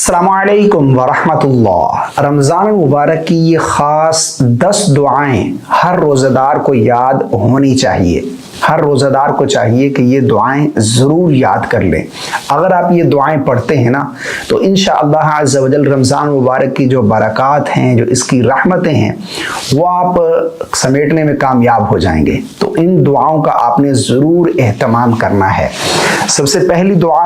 अस्सलामुअलैकुम वरहमतुल्लाह। रमज़ान मुबारक की ये ख़ास 10 दुआएं हर रोज़ेदार को याद होनी चाहिए। हर रोज़ेदार को चाहिए कि ये दुआएं ज़रूर याद कर लें। अगर आप ये दुआएं पढ़ते हैं ना तो इंशाअल्लाह अज़्ज़ा वजल रमज़ान मुबारक की जो बरक़ात हैं, जो इसकी रहमतें हैं, वो आप समेटने में कामयाब हो जाएंगे। तो इन दुआओं का आपने ज़रूर एहतमाम करना है। सबसे पहली दुआ,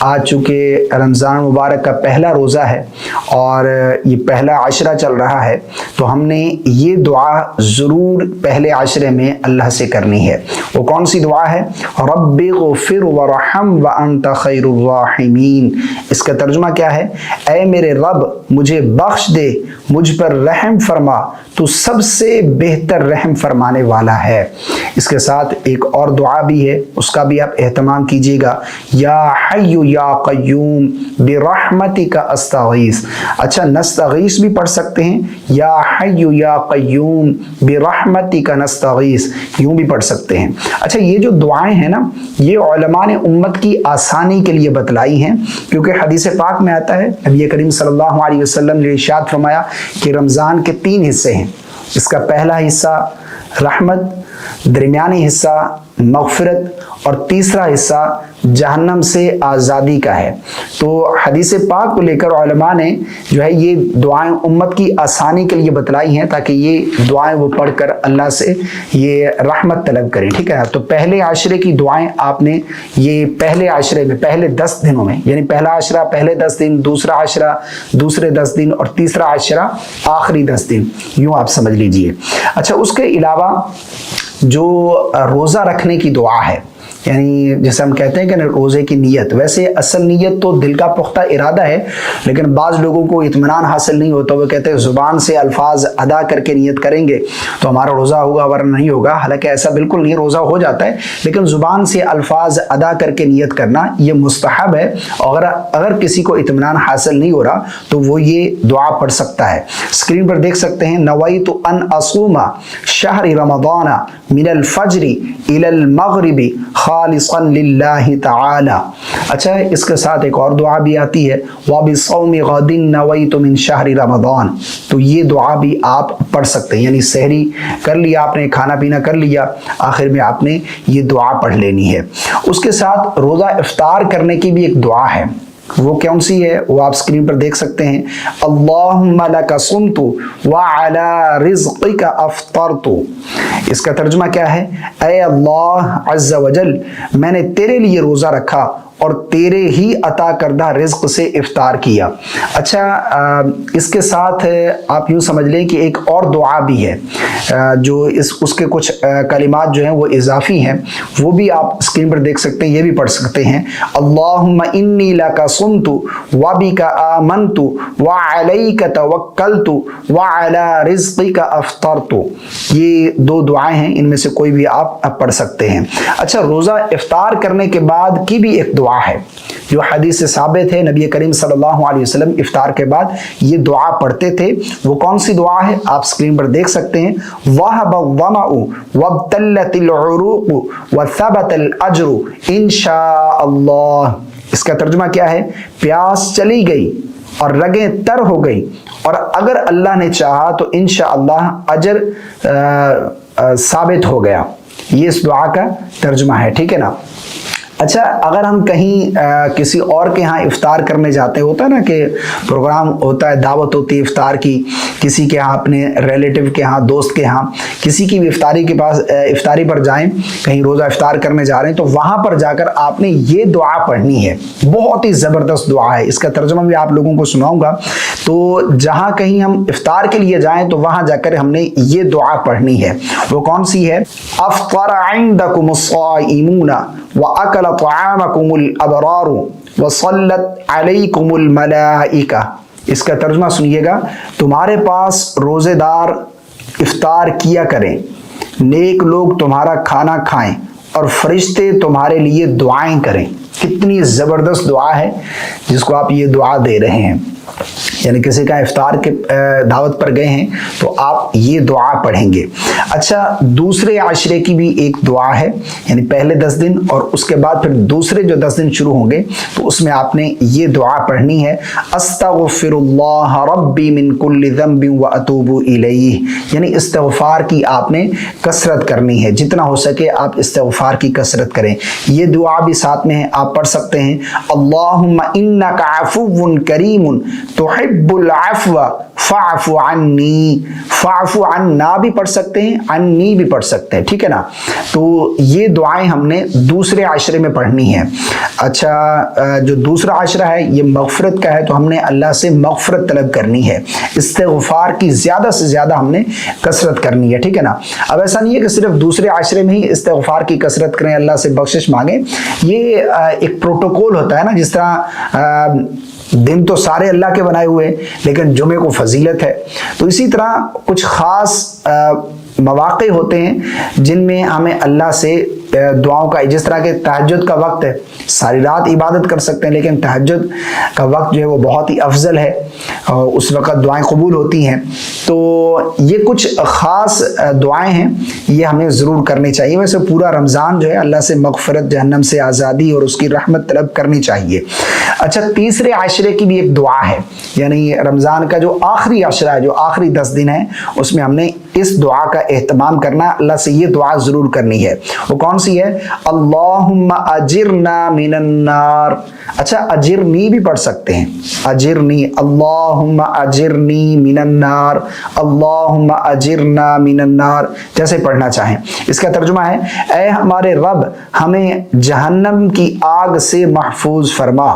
आज चूँकि रमज़ान मुबारक का पहला रोज़ा है और ये पहला आशरा चल रहा है, तो हमने ये दुआ ज़रूर पहले आशरे में अल्लाह से करनी है। वो कौन सी दुआ है? रब्बि ग़फ़िर वरहम व अंत खैरुर राहिमीन। इसका तर्जुमा क्या है? ऐ मेरे रब, मुझे बख्श दे, मुझ पर रहम फरमा, तू सबसे बेहतर रहम फरमाने वाला है। इसके साथ एक और दुआ भी है, उसका भी आप एहतमाम कीजिएगा। या हय्यु या क़य्यूम बिरहमतिका अस्तगीस। अच्छा, नस्तगीस भी पढ़ सकते हैं, या हय्यु या क़य्यूम बिरहमतिका नस्तगीस, यूं भी पढ़ सकते हैं। अच्छा, ये जो दुआएं हैं ना, ये उलमा ने उम्मत की आसानी के लिए बतलाई हैं, क्योंकि हदीस पाक में आता है, नबी करीम सल्लल्लाहु अलैहि वसल्लम ने इरशाद फरमाया कि रमज़ान के 3 हिस्से हैं। इसका पहला हिस्सा रहमत, दरमियानी हिस्सा मग़फ़िरत और तीसरा हिस्सा जहन्नम से आज़ादी का है। तो हदीस पाक को लेकर उलमा ने जो है ये दुआएं उम्मत की आसानी के लिए बतलाई हैं, ताकि ये दुआएं वो पढ़कर अल्लाह से ये रहमत तलब करें। ठीक है, तो पहले आशरे की दुआएं आपने ये पहले आशरे में, पहले 10 दिनों में, यानी पहला आशरा पहले 10 दिन, दूसरा आशरा दूसरे 10 दिन और तीसरा आशरा आखिरी 10 दिन, यूँ आप समझ लीजिए। अच्छा, उसके अलावा जो रोज़ा रखने की दुआ है, यानी जैसे हम कहते हैं कि रोज़े की नीयत, वैसे असल नीयत तो दिल का पुख्ता इरादा है, लेकिन बाज़ लोगों को इत्मीनान हासिल नहीं होता। वो कहते हैं ज़ुबान से अल्फाज अदा करके नीयत करेंगे तो हमारा रोज़ा होगा वरना नहीं होगा। हालांकि ऐसा बिल्कुल नहीं, रोज़ा हो जाता है, लेकिन ज़ुबान से अल्फाज अदा करके नीयत करना ये मुस्तहब है। और अगर किसी को इत्मीनान हासिल नहीं हो रहा तो वो ये दुआ पढ़ सकता है। स्क्रीन पर देख सकते हैं, नवैतु अन असूमा शहर रमज़ान मिनल फज्री इलल मग़रिबी खालिसन लिल्लाहि तआला। अच्छा, इसके साथ एक और दुआ भी आती है, व बिसौमि गदिन नवैतु मिन शहरि रमज़ान। तो ये दुआ भी आप पढ़ सकते हैं, यानी सहरी कर लिया आपने, खाना पीना कर लिया, आखिर में आपने ये दुआ पढ़ लेनी है। उसके साथ रोज़ा इफ्तार करने की भी एक दुआ है। वो कौन सी है? वो आप स्क्रीन पर देख सकते हैं। अल्लाहुम्मा लका सुमतु व अला रिज़्क़िका अफ़्तरतु। इसका तर्जुमा क्या है? ऐ अल्लाह अज़्ज़ा वजल, मैंने तेरे लिए रोज़ा रखा और तेरे ही अता करदा रिज़्क़ से इफ्तार किया। अच्छा, इसके साथ आप यूँ समझ लें कि एक और दुआ भी है, जो उसके कुछ कलिमात जो हैं वो इजाफ़ी हैं, वो भी आप स्क्रीन पर देख सकते हैं, ये भी पढ़ सकते हैं। अल्लाहुम्मा इन्नी लका सुमतु व बिका आमनतु व अलैका तवक्कलतु व अला रिज़्क़िका अफ़्तरतु। ये 2 दुआएं हैं, इनमें से कोई भी आप पढ़ सकते हैं। अच्छा, रोज़ा इफ्तार करने के बाद की भी एक दुआ है जो हदीस से साबित है। नबी करीम सल्लल्लाहु अलैहि वसल्लम इफ्तार के बाद ये दुआ पढ़ते थे। वो कौन सी दुआ है? आप स्क्रीन पर देख सकते हैं। वहब वमउ वब्तल्लतिल उरूक़ु व सबतल अज्रु इंशाअल्लाह। इसका तर्जुमा क्या है? प्यास चली गई और रगें तर हो गई, और अगर अल्लाह ने चाहा तो इंशाअल्लाह अजर साबित हो गया। ये इस दुआ का तर्जुमा है, ठीक है ना। अच्छा, अगर हम कहीं किसी और के यहाँ इफ्तार करने जाते, होता है ना कि प्रोग्राम होता है, दावत होती है इफ्तार की, किसी के यहाँ, अपने रिलेटिव के यहाँ, दोस्त के यहाँ, किसी की भी इफ्तारी पर जाएं, कहीं रोज़ा इफ्तार करने जा रहे हैं, तो वहाँ पर जाकर आपने ये दुआ पढ़नी है। बहुत ही ज़बरदस्त दुआ है, इसका तर्जुमा भी आप लोगों को सुनाऊंगा। तो जहाँ कहीं हम इफ्तार के लिए जाएं तो वहाँ जाकर हमने ये दुआ पढ़नी है। वो कौन सी है? अफ़्तर इंदकुमुस्साइमूना व अकल तआमकुमुल अबरारु व सल्लत अलैकुमुल मलाइका। इसका तर्जुमा सुनिएगा, तुम्हारे पास रोज़ेदार इफ्तार किया करें, नेक लोग तुम्हारा खाना खाएं और फरिश्ते तुम्हारे लिए दुआएं करें। कितनी ज़बरदस्त दुआ है जिसको आप ये दुआ दे रहे हैं। यानी किसी का इफ्तार के दावत पर गए हैं तो आप ये दुआ पढ़ेंगे। अच्छा, दूसरे आशरे की भी एक दुआ है, यानी पहले 10 दिन और उसके बाद फिर दूसरे जो 10 दिन शुरू होंगे तो उसमें आपने ये दुआ पढ़नी है, अस्तगफिरुल्लाह रब्बी मिन कुल्लि ज़ंबिन व अतूबु इलैहि। यानी इस्तिग़फ़ार की आपने कसरत करनी है, जितना हो सके आप इस्तिग़फ़ार की कसरत करें। ये दुआ भी साथ में है, आप पढ़ सकते हैं, अल्लाहुम्मा इन्नका अफ़ुव्वुन करीमुन तुहिब्बुल अफ़्व फ़अफ़ु अन्नी। फ़अफ़ु अन्ना भी पढ़ सकते हैं, अन्नी भी पढ़ सकते हैं, ठीक है ना। तो ये दुआएं हमने दूसरे आशरे में पढ़नी है। अच्छा, जो दूसरा आशरा है ये मग़फ़िरत का है, तो हमने अल्लाह से मग़फ़िरत तलब करनी है, इस्तिग़फ़ार की ज़्यादा से ज़्यादा हमने कसरत करनी है, ठीक है ना। अब ऐसा नहीं है कि सिर्फ दूसरे आशरे में ही इस्तिग़फ़ार की कसरत करें, अल्लाह से बख्शिश मांगें। ये एक प्रोटोकॉल होता है ना, जिस तरह दिन तो सारे अल्लाह के बनाए हुए हैं लेकिन जुमे को फजीलत है, तो इसी तरह कुछ ख़ास मौक़े होते हैं जिनमें हमें अल्लाह से दुआओं का, जिस तरह के तहज्जुद का वक्त है, सारी रात इबादत कर सकते हैं लेकिन तहज्जुद का वक्त जो है वो बहुत ही अफजल है और उस वक्त दुआएं कबूल होती हैं। तो ये कुछ ख़ास दुआएं हैं, ये हमें ज़रूर करनी चाहिए। वैसे पूरा रमज़ान जो है अल्लाह से मग़फ़िरत, जहन्नम से आज़ादी और उसकी रहमत तलब करनी चाहिए। अच्छा, तीसरे आशरे की भी एक दुआ है, यानी रमज़ान का जो आखिरी आशरा है, जो आखिरी 10 दिन है, उसमें हमने इस दुआ का एहतमाम करना, अल्लाह से ये दुआ ज़रूर करनी है। वो कौन सी है? अल्लाहुम्मा अजिरना मिनन नार। अच्छा, अजिरनी भी पढ़ सकते हैं, अजिरनी, अल्लाहुम्मा अजिरनी मिनन नार, अल्लाहुम्मा अजिरना मिनन नार, जैसे पढ़ना चाहें। इसका तर्जुमा है, ऐ हमारे रब हमें जहन्नम की आग से महफूज फरमा।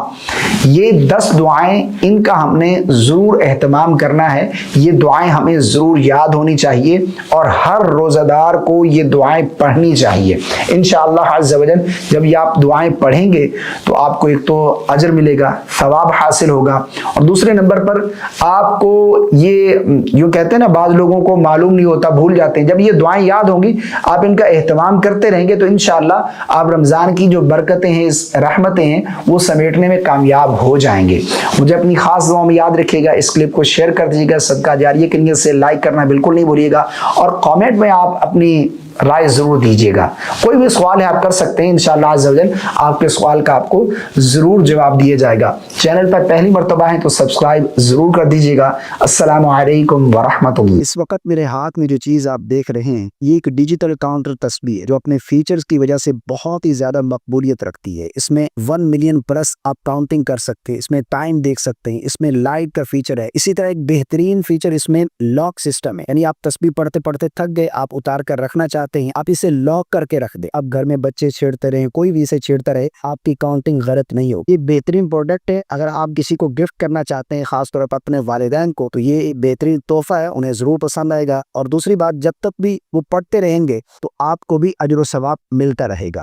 ये 10 दुआएं, इनका हमने ज़रूर एहतमाम करना है, ये दुआएं हमें ज़रूर याद होनी चाहिए और हर रोज़ादार को ये दुआएं पढ़नी चाहिए। इंशाअल्लाह अज़्ज़ा वजल जब ये आप दुआएं पढ़ेंगे तो आपको एक तो अजर मिलेगा, सवाब हासिल होगा, और दूसरे नंबर पर आपको ये यूँ कहते हैं ना, बाज़ लोगों को मालूम नहीं होता, भूल जाते हैं। जब ये दुआएं याद होंगी, आप इनका एहतमाम करते रहेंगे तो इंशाअल्लाह आप रमज़ान की जो बरकतें हैं, इस रहमतें हैं, वो समेटने में कामयाब हो जाएंगे। मुझे अपनी खास दुआ में याद रखिएगा, इस क्लिप को शेयर कर दीजिएगा, सदका जारिया की नीयत से लाइक करना बिल्कुल नहीं भूलिएगा, और कमेंट में आप अपनी राय जरूर दीजिएगा। कोई भी सवाल है आप कर सकते हैं, इंशाअल्लाह अज़्ज़ा वजल आपके सवाल का आपको जरूर जवाब दिया जाएगा। चैनल पर पहली मर्तबा है तो सब्सक्राइब जरूर कर दीजिएगा। अस्सलामु अलैकुम व रहमतुल्लाह। इस वक्त मेरे हाथ में जो चीज़ आप देख रहे हैं ये एक डिजिटल काउंटर तस्बीह है जो अपने फीचर्स की वजह से बहुत ही ज्यादा मकबूलियत रखती है। इसमें 1 मिलियन प्लस आप काउंटिंग कर सकते हैं, इसमें टाइम देख सकते हैं, इसमें लाइट का फीचर है। इसी तरह एक बेहतरीन फीचर इसमें लॉक सिस्टम है, यानी आप तस्बीह पढ़ते पढ़ते थक गए, आप उतार कर रखना चाहते हैं, आप इसे लॉक करके रख दे। अब घर में बच्चे छेड़ते रहे, कोई भी इसे छेड़ता रहे, आपकी काउंटिंग गलत नहीं होगी। ये बेहतरीन प्रोडक्ट है, अगर आप किसी को गिफ्ट करना चाहते हैं, खासतौर पर अपने वालिदैन को, तो ये बेहतरीन तोहफा है, उन्हें जरूर पसंद आएगा। और दूसरी बात, जब तक भी वो पढ़ते रहेंगे तो आपको भी अजर व सवाब मिलता रहेगा।